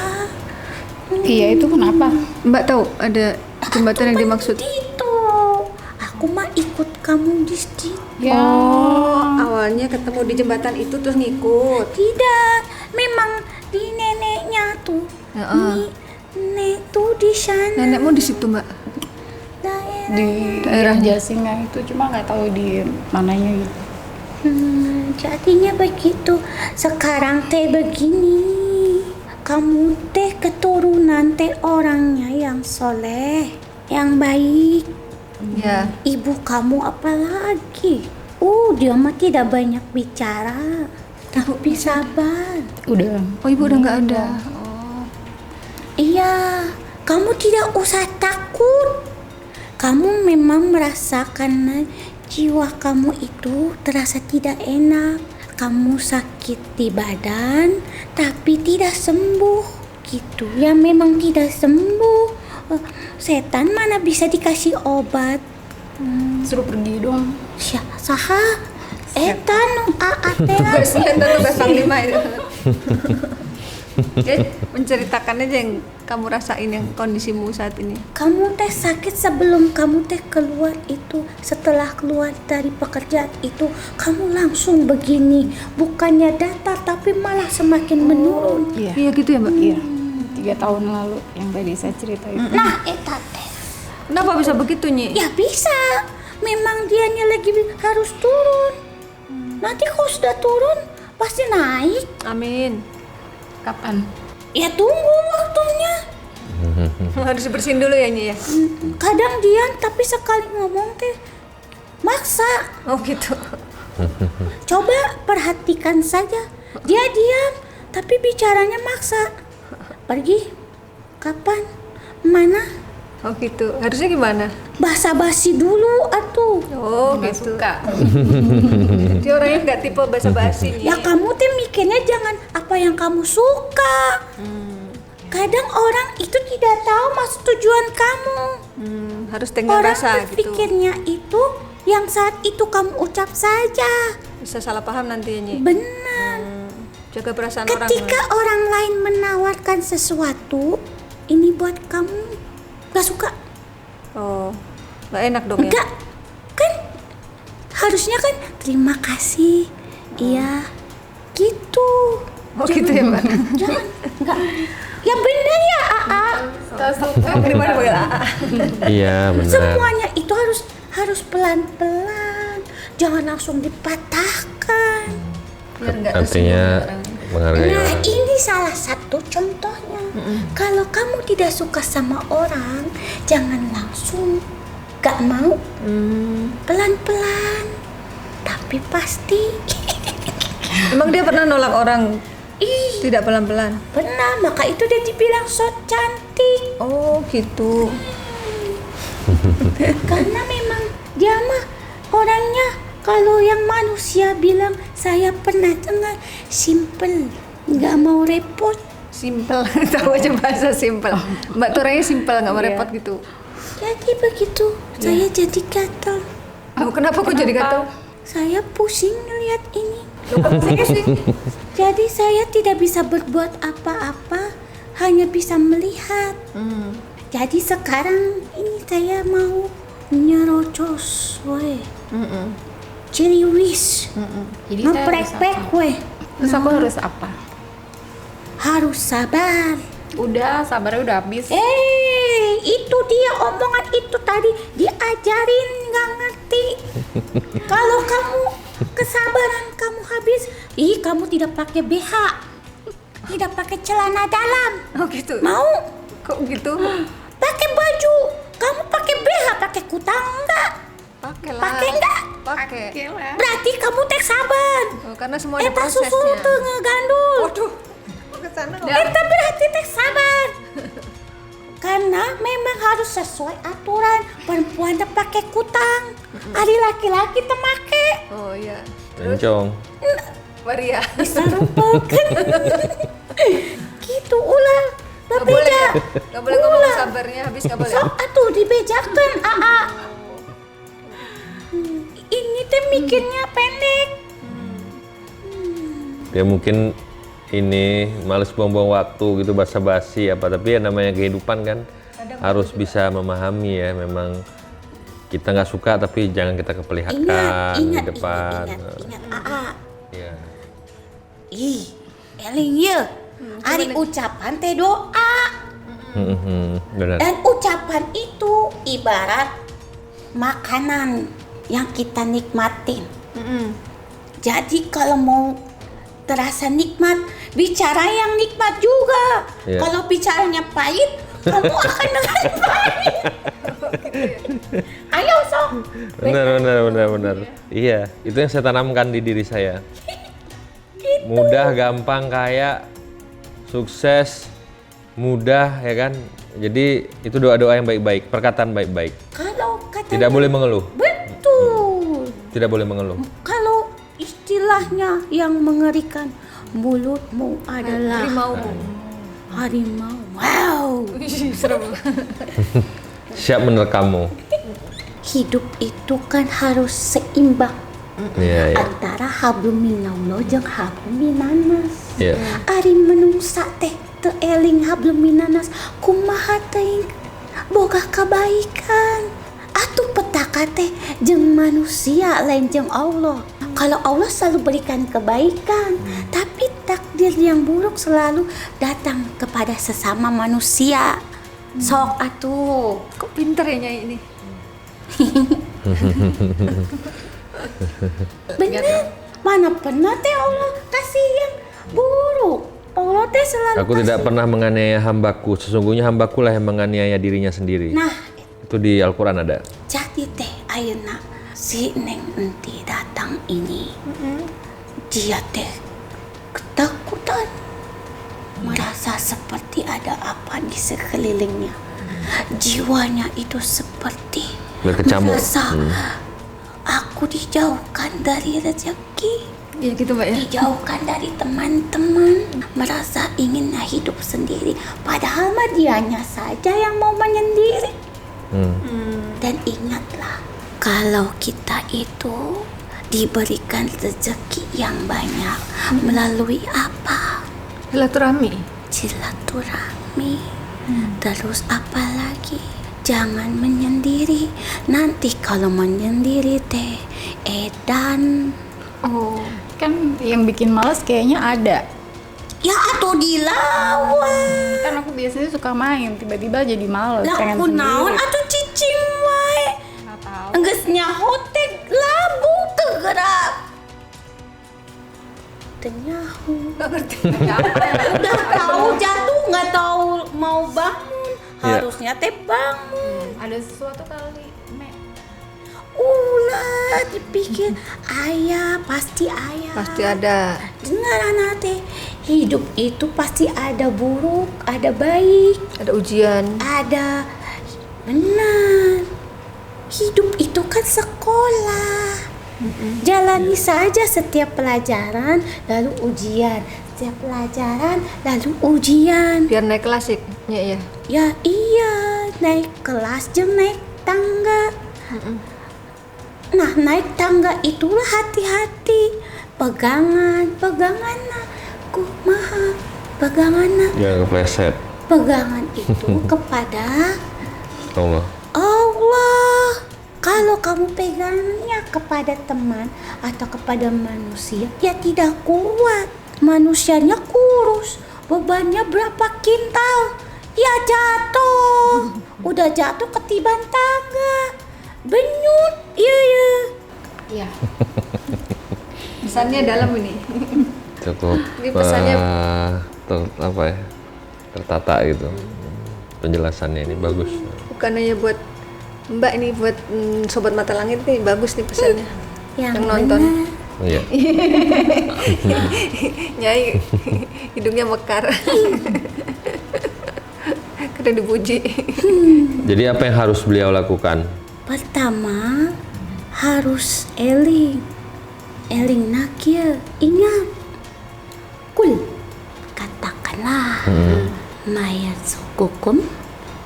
Iya itu kenapa? Mbak tahu ada jembatan yang dimaksud? Itu. aku mah ikut kamu di situ. Ya. Oh, awalnya ketemu di jembatan itu terus ngikut. Tidak, memang di neneknya tuh. Nenek tuh di sana. Nenekmu di situ, Mbak? Di daerah Jasinga itu, cuma nggak tahu di mananya gitu. Jadinya begitu. Sekarang teh begini. Kamu teh keturunan teh orangnya yang soleh, yang baik. Ya. Ibu kamu apalagi? Dia mah tidak banyak bicara, tapi sabar. Udah. Oh, ibu udah nggak ada. Iya, kamu tidak usah takut. Kamu memang merasakan jiwa kamu itu terasa tidak enak. Kamu sakit di badan, tapi tidak sembuh. Gitu ya, memang tidak sembuh. Setan mana bisa dikasih obat? Suruh pergi dong. Saha? Etan teh. Tugasnya tugas panglima itu. Menceritakan aja yang kamu rasain yang kondisimu saat ini. Kamu teh sakit sebelum kamu teh keluar itu. Setelah keluar dari pekerjaan itu, kamu langsung begini. Bukannya datar tapi malah semakin menurun. Iya gitu ya, Mbak? Iya. 3 tahun lalu yang tadi saya cerita itu. Nah, eta teh. Kenapa bisa begitu, Nyi? Ya bisa. Memang dianya lagi harus turun. Nanti kalau sudah turun pasti naik. Amin. Kapan? Ya tunggu waktunya. Harus bersihin dulu ya, Nyi ya? Kadang diam tapi sekali ngomong teh maksa. Oh gitu. Coba perhatikan saja. Dia diam tapi bicaranya maksa. Pergi? Kapan? Mana? Oh gitu. Harusnya gimana? Basa-basi dulu atuh. Oh Nggak gitu. suka. Dia orangnya nggak tipe basa-basi, Nyi. Ya kamu teh mikirnya jangan apa yang kamu suka. Kadang orang itu tidak tahu maksud tujuan kamu. Harus dengan Orang rasa gitu. berpikirnya itu yang saat itu kamu ucap saja. Bisa salah paham nanti ya, Nyi. Benar. Jaga perasaan orang. Ketika orang lain menawarkan sesuatu, ini buat kamu, gak suka? Oh, nggak enak dong ya? Enggak, kan harusnya kan terima kasih, iya, gitu. Oh gitu ya, Mbak? Jangan, enggak. Ya benar ya, Aa. Gimana, Mbak? Iya benar. Semuanya itu harus pelan-pelan, jangan langsung dipatahkan. Biar nggak Artinya menghargai Nah, orang. ini salah satu contohnya. Kalau kamu tidak suka sama orang, jangan langsung gak mau. Pelan-pelan, tapi pasti. Emang dia pernah nolak orang? Tidak pelan-pelan. Pernah, maka itu dia dibilang so cantik. Oh gitu. Karena memang dia mah orangnya, kalau yang manusia bilang saya pernah dengar simple, nggak mau repot. Simple, tahu aja bahasa simple. Mbak tuh orangnya simple, nggak mau Iya. repot gitu. Jadi begitu, saya jadi gatal. Oh, kenapa kok jadi gatal? Saya pusing ngeliat ini. Jadi saya tidak bisa berbuat apa-apa, hanya bisa melihat. Jadi sekarang ini saya mau nyerocos, we. Ciriwis, Jadi saya harus ngeprek-prek, apa? we. Terus aku harus apa? Harus sabar. Udah, sabarnya udah habis. Itu dia omongan itu tadi diajarin nggak ngerti. Kalau kamu kesabaran kamu habis, kamu tidak pakai BH, tidak pakai celana dalam. Oh gitu. Mau Kok gitu? pakai baju, kamu pakai BH, pakai kutang enggak? Pakai lah. Pakai enggak? Pakai. Berarti kamu tek sabar. Oh, karena semua ada Eta susu prosesnya. tuh ngegandul. Waduh. Kok ke sana? Eta berarti tek sabar. Karena memang harus sesuai aturan. Perempuan teh pakai kutang, ari laki-laki teh make. Oh iya. Encong. Waria. Bisa rupakan. Gitu ulah. Nggak boleh Berbeda. ya? Nggak boleh ngomong sabarnya habis, nggak boleh. Sok atuh dibejakan, Aa. Ini teh mikirnya pendek. Ya mungkin ini males buang-buang waktu gitu basa-basi apa, tapi ya namanya kehidupan kan harus bisa memahami ya, memang kita nggak suka tapi jangan kita keperlihatkan di depan. Ingat Aa. Iya. Ih, eling ye. Ari ucapan teh doa. Benar. Dan ucapan itu ibarat makanan yang kita nikmatin. Jadi kalau mau terasa nikmat, bicara yang nikmat juga. Iya. Kalau bicaranya pahit, kamu akan dengan pahit. Ayo sok. Benar. Iya, itu yang saya tanamkan di diri saya. Mudah, gampang, kaya, sukses, mudah, ya kan? Jadi itu doa-doa yang baik-baik, perkataan baik-baik. Kalau katanya Tidak boleh mengeluh. betul. Tidak boleh mengeluh. Kalau istilahnya yang mengerikan, mulutmu adalah harimau. Wow. Siap menerkammu. Hidup itu kan harus seimbang Iya. antara hablum minallah jeung hablum minanas. Iya. Ari menungsa teh teu eling hablum minanas, kumaha teuing boga kebaikan. Atuh petaka teh jeung manusia lain jeung Allah. Kalau Allah selalu berikan kebaikan, tapi takdir yang buruk selalu datang kepada sesama manusia. Sok atuh. Kok pinter ya Nyai ini? Bener. Mana pernah teh Allah kasih yang buruk. Allah teh selalu Aku tidak pernah menganiaya hambaku, sesungguhnya hambaku lah yang menganiaya dirinya sendiri. Nah, Itu di Al-Quran ada. jadi teh ayeuna si Neng Enti datang ini. Dia teh ketakutan. Merasa seperti ada apa di sekelilingnya. Jiwanya itu seperti Berkecamuk. merasa aku dijauhkan dari rezeki. Iya gitu Mbak ya. Dijauhkan dari teman-teman, merasa ingin hidup sendiri, padahal mah dianya saja yang mau menyendiri. Dan ingatlah, kalau kita itu diberikan rezeki yang banyak melalui apa? Silaturahmi. Silaturahmi. Terus apa lagi? Jangan menyendiri. Nanti kalau menyendiri teh edan. Oh, kan yang bikin males kayaknya ada. Ya atuh dilawan. Kan aku biasanya suka main, tiba-tiba jadi males, Lah pengen aku naon sendiri. atuh cicing wae. Nggak tahu. Enggeus nyaho teh labu teu gerak. Teu nyaho. Gak ngerti. Udah tahu jatuh nggak tahu mau bangun. Iya. Harusnya teh bangun. Ada sesuatu kali, Mek. Ulah dipikir ayah, pasti ayah. Pasti ada. Dengar anak teh, hidup itu pasti ada buruk, ada baik, Ada ujian. ada benar. Hidup itu kan sekolah. Jalani saja setiap pelajaran, lalu ujian. Setiap pelajaran, lalu ujian. Biar naik kelas ya. Ya iya, naik kelas jeung naik tangga. Nah, naik tangga itulah hati-hati. Pegangan kumaha. Peganganna. Jangan kepleset. Pegangan itu kepada Allah. Allah. Kalau kamu pegangnya kepada teman atau kepada manusia, ya tidak kuat. Manusianya kurus, bebannya berapa kintal, ya jatuh. Udah jatuh ketiban tangga, benyut, iya. Iya. Pesannya dalam ini. Cukup Ini pesannya- apa ya, tertata gitu. Penjelasannya ini bagus. Bukan hanya buat Mbak ini, buat Sobat Mata Langit nih, bagus nih pesannya. Yang nonton. benar. Iya. Nyai hidungnya mekar. Karena dipuji. Jadi apa yang harus beliau lakukan? Pertama harus eling nakil, ingat. Kul, katakanlah mayat sukukum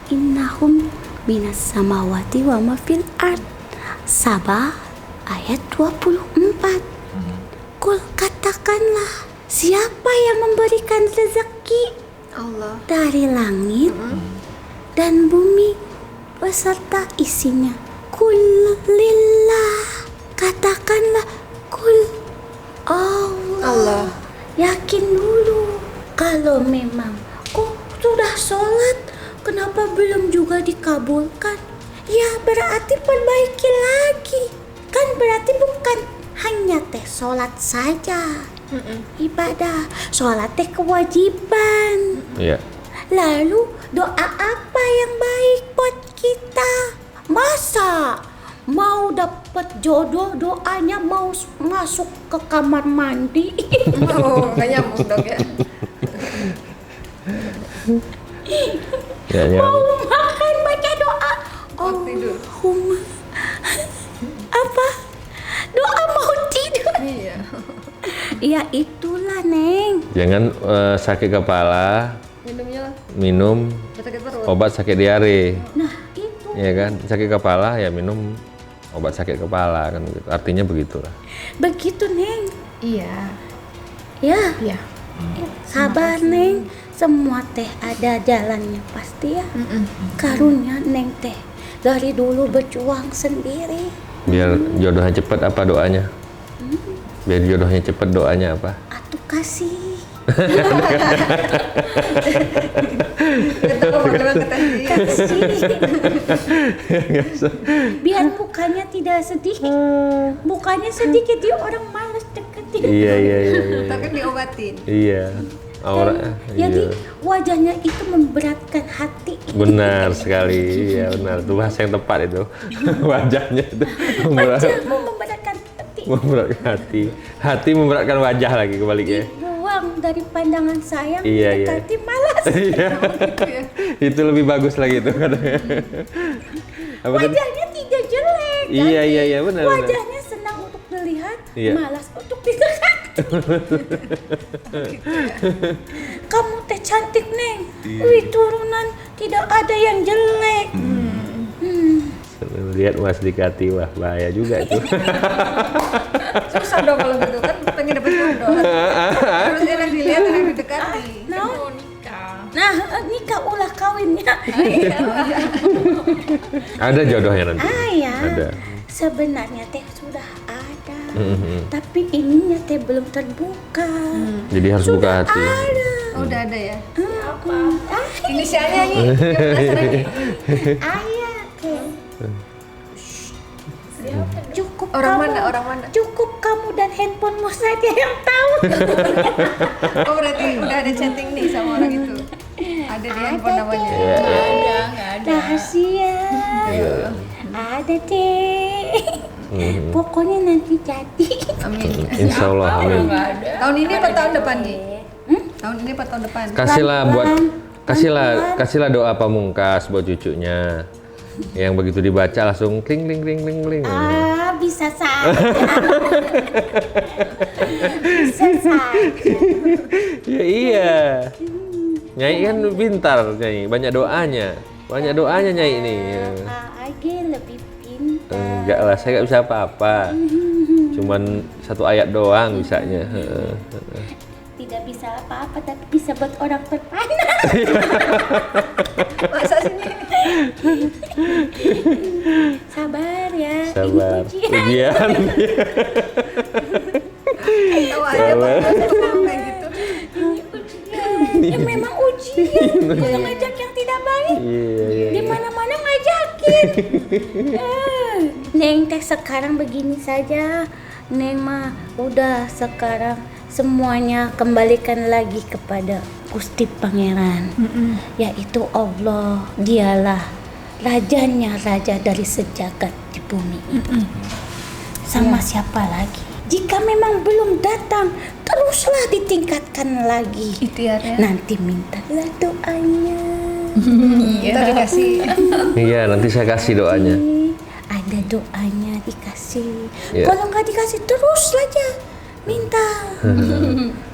innahum minas samawati wa ma fil ard. Sabah ayat 24. Kul, katakanlah, siapa yang memberikan rezeki Allah. dari langit dan bumi beserta isinya? Kul yakin dulu. Kalau memang kok sudah sholat, kenapa belum juga dikabulkan? Ya berarti perbaiki lagi. Kan berarti bukan hanya teh sholat saja. Ibadah, sholat teh kewajiban. Iya. Lalu doa apa yang baik buat kita? Masa mau dapat jodoh doanya mau masuk ke kamar mandi? Oh, nggak nyambung dong ya. Ya, Mau makan baca doa. Mau tidur. Allahumma. Apa? Doa mau tidur. Iya. Ya itulah Neng. Jangan sakit kepala, Minumnya minum sakit perut. obat sakit diare. Nah itu. Ya kan, sakit kepala ya minum obat sakit kepala kan gitu. Artinya begitulah. Begitu Neng. Iya. Ya. Iya. Sabar Neng. Semua teh ada jalannya pasti ya. Karunya Neng teh dari dulu berjuang sendiri. Biar jodohnya cepat apa doanya? Biar jodohnya cepat doanya apa? Atuh kasih. Kita mau kasih. Kasih. Biar mukanya tidak sedih. Mukanya sedikit dia orang malas deketin. Iya. Tapi diobatin. Iya. Aura. Jadi Iya. wajahnya itu memberatkan hati. Benar sekali. Iya benar. Itu bahasa yang tepat itu. Wajahnya itu Wajahmu memberatkan hati. memberatkan hati. Hati memberatkan wajah lagi kebaliknya. Buang dari pandangan sayang, Iya. dekati malas. Iya. Itu lebih bagus lagi itu kadang. Apa tadi? Wajahnya tidak jelek. Iya benar. Wajahnya senang untuk dilihat, Iya. malas untuk dilihat. Kamu teh cantik Neng. Wih turunan tidak ada yang jelek. Lihat Mas Dikati, wah bahaya juga itu. Susah dong kalau gitu kan pengen dapat jodoh. Terus enak dilihat, enak didekati. Nah, nikah ulah kawinnya. Ada jodohnya nanti. Ya. Ada. Sebenarnya teh sudah ada. Tapi ininya teh belum terbuka. Jadi harus buka hati. Ada. Oh, udah ada ya. Ah, Inisialnya nih. Penasaran nih. ayah ke. Cukup Orang kamu, mana? Orang mana? Cukup kamu dan handphonemu saja yang tahu. Oh berarti udah ada chatting nih sama orang itu. Ada di handphone namanya. Rahasia. Ada deh. Pokoknya nanti jadi. Amin. Insya Allah, amin. Tahun ini apa tahun depan nih? Tahun ini apa tahun depan? Kasihlah doa pamungkas buat cucunya. Yang begitu dibaca langsung kling kling kling kling kling. Bisa saja. Bisa saja. Ya iya. Nyai kan pintar Nyai, banyak doanya. Banyak doanya Nyai ini. Agi lebih pintar. Enggak lah, saya nggak bisa apa-apa. Cuman satu ayat doang bisanya. Tidak bisa apa-apa tapi bisa buat orang terpana. Masa sini? Sabar ya. Sabar. Ini ujian. Ujian. Tahu aja Pak kayak gitu. Ya memang ujian. Kalau ngajak yang tidak baik. Iya. Di mana-mana ngajakin. Neng teh sekarang begini saja. Neng mah udah sekarang semuanya kembalikan lagi kepada Gusti Pangeran, yaitu Allah. Dialah rajanya raja dari sejagat di bumi ini. Sama siapa lagi? Jika memang belum datang, teruslah ditingkatkan lagi. Ikhtiarnya. Nanti mintalah doanya. Kita dikasih. Iya, nanti saya kasih doanya. Ada doanya dikasih. Iya. Kalau nggak dikasih terus saja minta.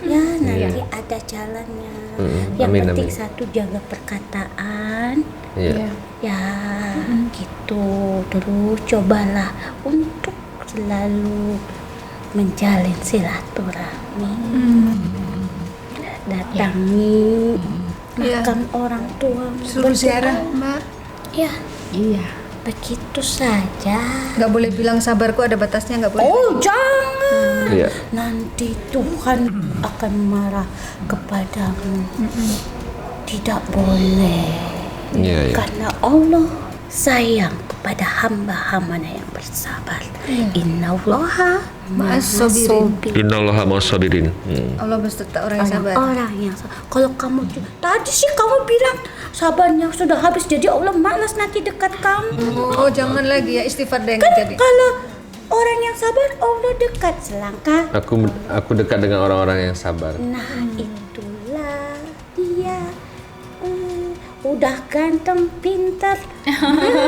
Ya nanti ada jalannya. Yang Amin, penting amin. satu jaga perkataan. Iya. Ya gitu. Terus cobalah untuk selalu menjalin silaturahmi. Datangi makam orang tua. Suruh ziarah, Mbak. Ya. Iya. begitu saja. Nggak boleh bilang sabarku ada batasnya, nggak boleh. Oh jangan, Iya. nanti Tuhan akan marah kepadamu. Tidak boleh, Iya, iya. karena Allah sayang kepada hamba-hambanya yang bersabar. Innallaha Ma'as-sabirin. Innallaha ma'as-sabirin. Allah beserta orang yang sabar. Orang yang sabar. Kalau kamu tadi sih kamu bilang sabarnya sudah habis, jadi Allah malas nanti dekat kamu. Oh, jangan lagi ya, istighfar deh yang Kan jadi. kalau orang yang sabar Allah dekat, selangkah. Aku dekat dengan orang-orang yang sabar. Nah itulah dia. Udah ganteng, pintar,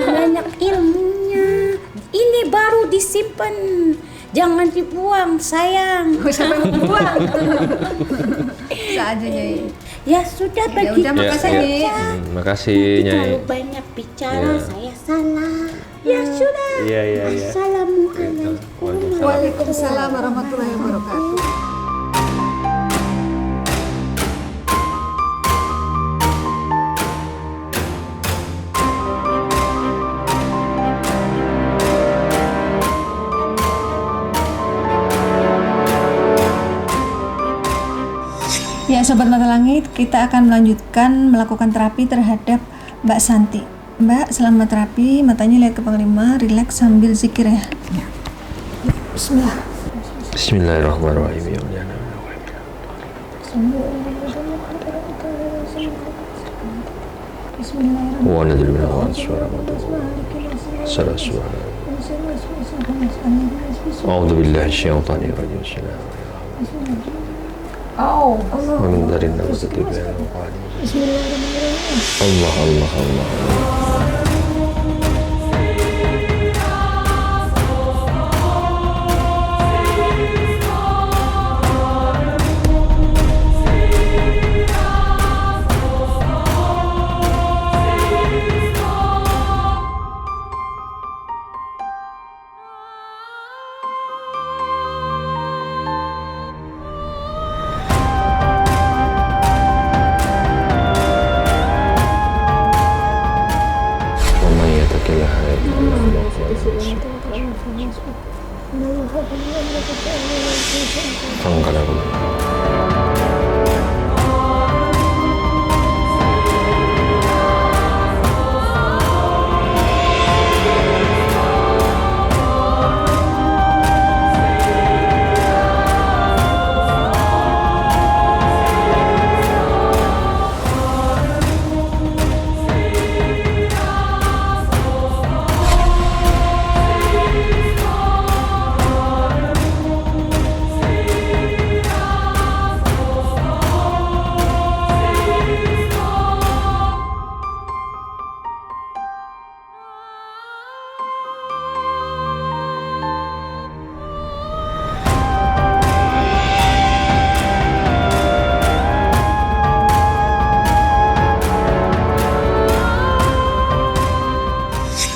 banyak ilmunya. Ini baru disimpan, jangan dibuang sayang. Siapa yang membuang? Bisa aja Nyai. Ya sudah Ya begitu udah, makasih ya. Nyai. Makasih Nyai. Terlalu banyak bicara, Ya. saya salah. Ya sudah. Iya, iya, iya. Assalamualaikum. Waalaikumsalam warahmatullahi wabarakatuh. Ya Sobat Mata Langit, kita akan melanjutkan melakukan terapi terhadap Mbak Santi. Mbak, selama terapi matanya lihat ke Panglima, rileks sambil zikir ya. Bismillah. Bismillahirrahmanirrahim. Wa nadri min al-suara suara. A'udzu billahi syaitanir rajim. Wa min dzarrin nafsati Allah Allah Allah.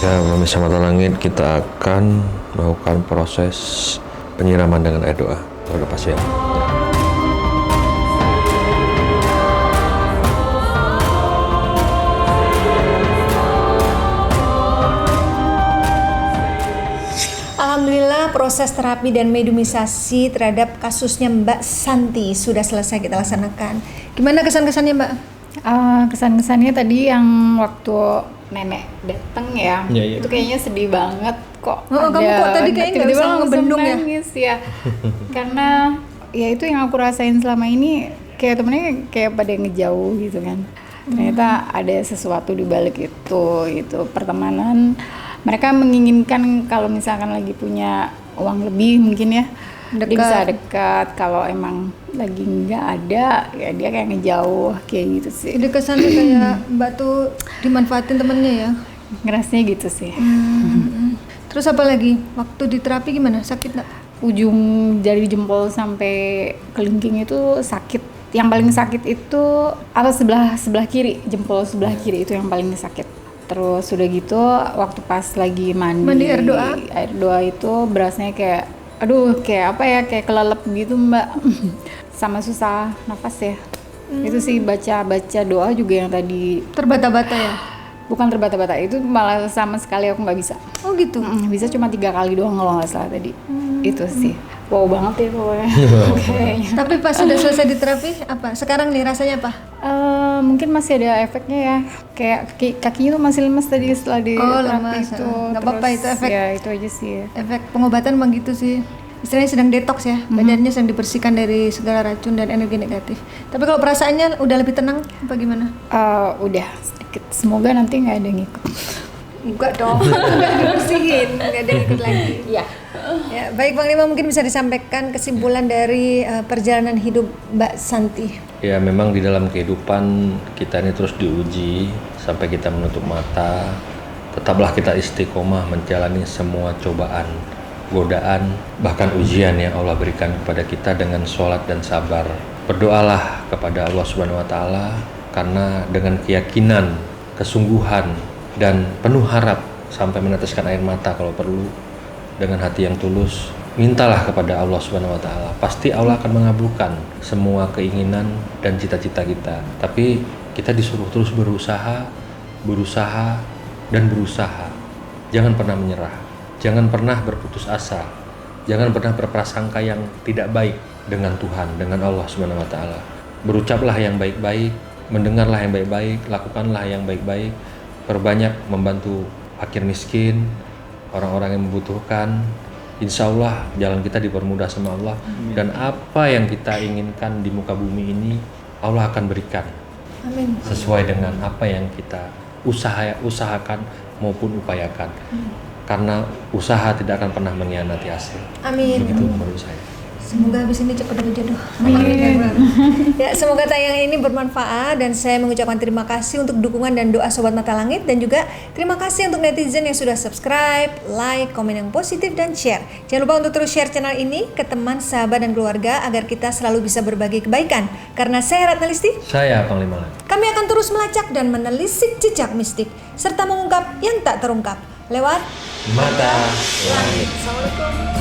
Ya, pemirsa Mata Langit, kita akan melakukan proses penyiraman dengan air doa kepada pasien. Alhamdulillah proses terapi dan mediumisasi terhadap kasusnya Mbak Santi sudah selesai kita laksanakan. Gimana kesan-kesannya Mbak? Kesan-kesannya tadi yang waktu nenek dateng ya, Iya. itu kayaknya sedih banget kok. Oh, kamu kok tadi kayaknya nggak tiba-tiba bisa langsung ngebendung ya? nangis ya. Karena ya itu yang aku rasain selama ini, kayak temennya kayak pada ngejauh gitu kan. Ternyata ada sesuatu di balik itu pertemanan. Mereka menginginkan kalau misalkan lagi punya uang lebih mungkin ya, dia bisa dekat. Kalau emang lagi nggak ada, ya dia kayak ngejauh kayak gitu sih. Jadi kesannya kayak Mbak tuh dimanfaatin temennya ya? Ngerasanya gitu sih. Terus apa lagi? Waktu di terapi gimana? Sakit nggak? Ujung jari jempol sampai kelingking itu sakit. Yang paling sakit itu sebelah kiri, jempol sebelah kiri itu yang paling sakit. Terus udah gitu waktu pas lagi mandi air doa? Air doa itu berasanya kayak kayak apa ya, kayak kelelep gitu Mbak. Sama susah nafas ya. Itu sih baca doa juga yang tadi Terbata-bata ya? Bukan terbata-bata, itu malah sama sekali aku nggak bisa. Oh gitu. Bisa cuma 3 kali doang kalau nggak salah tadi. Itu sih. Wow banget ya pokoknya. Kayaknya. Tapi pas sudah selesai di terapi, apa? Sekarang nih rasanya apa? Mungkin masih ada efeknya ya. Kayak kakinya tuh masih lemes tadi setelah di terapi lemas. itu. Nggak apa-apa, Terus, itu efek. Ya itu aja sih. Efek pengobatan emang gitu sih. Istilahnya sedang detox ya, badannya sedang dibersihkan dari segala racun dan energi negatif. Tapi kalau perasaannya udah lebih tenang, apa gimana? Udah sedikit. Semoga nanti nggak ada yang ikut. Enggak dong, nggak dibersihin, nggak ada yang ikut lagi. Iya. Ya, baik Panglima, mungkin bisa disampaikan kesimpulan dari perjalanan hidup Mbak Santi. Ya memang di dalam kehidupan kita ini terus diuji sampai kita menutup mata. Tetaplah kita istiqomah menjalani semua cobaan, godaan, bahkan ujian yang Allah berikan kepada kita dengan sholat dan sabar. Berdoalah kepada Allah Subhanahu wa Ta'ala, karena dengan keyakinan, kesungguhan, dan penuh harap sampai meneteskan air mata kalau perlu, dengan hati yang tulus, mintalah kepada Allah Subhanahu wa Ta'ala. Pasti Allah akan mengabulkan semua keinginan dan cita-cita kita. Tapi kita disuruh terus berusaha, dan berusaha. Jangan pernah menyerah. Jangan pernah berputus asa. Jangan pernah berprasangka yang tidak baik dengan Tuhan, dengan Allah Subhanahu wa Ta'ala. Berucaplah yang baik-baik, mendengarlah yang baik-baik, lakukanlah yang baik-baik. Perbanyak membantu fakir miskin, orang-orang yang membutuhkan. Insya Allah jalan kita dipermudah sama Allah. Dan apa yang kita inginkan di muka bumi ini, Allah akan berikan. Amin. Sesuai dengan apa yang kita usahakan maupun upayakan. Karena usaha tidak akan pernah mengkhianati hasil. Amin. Begitu menurut saya. Semoga habis ini cepat dapat jodoh. Ya, semoga tayangan ini bermanfaat dan saya mengucapkan terima kasih untuk dukungan dan doa Sobat Mata Langit, dan juga terima kasih untuk netizen yang sudah subscribe, like, komen yang positif, dan share. Jangan lupa untuk terus share channel ini ke teman, sahabat, dan keluarga agar kita selalu bisa berbagi kebaikan. Karena saya Ratna Listi, Saya Panglima Langit. kami akan terus melacak dan menelisik jejak mistik serta mengungkap yang tak terungkap lewat Mata Langit. Assalamualaikum.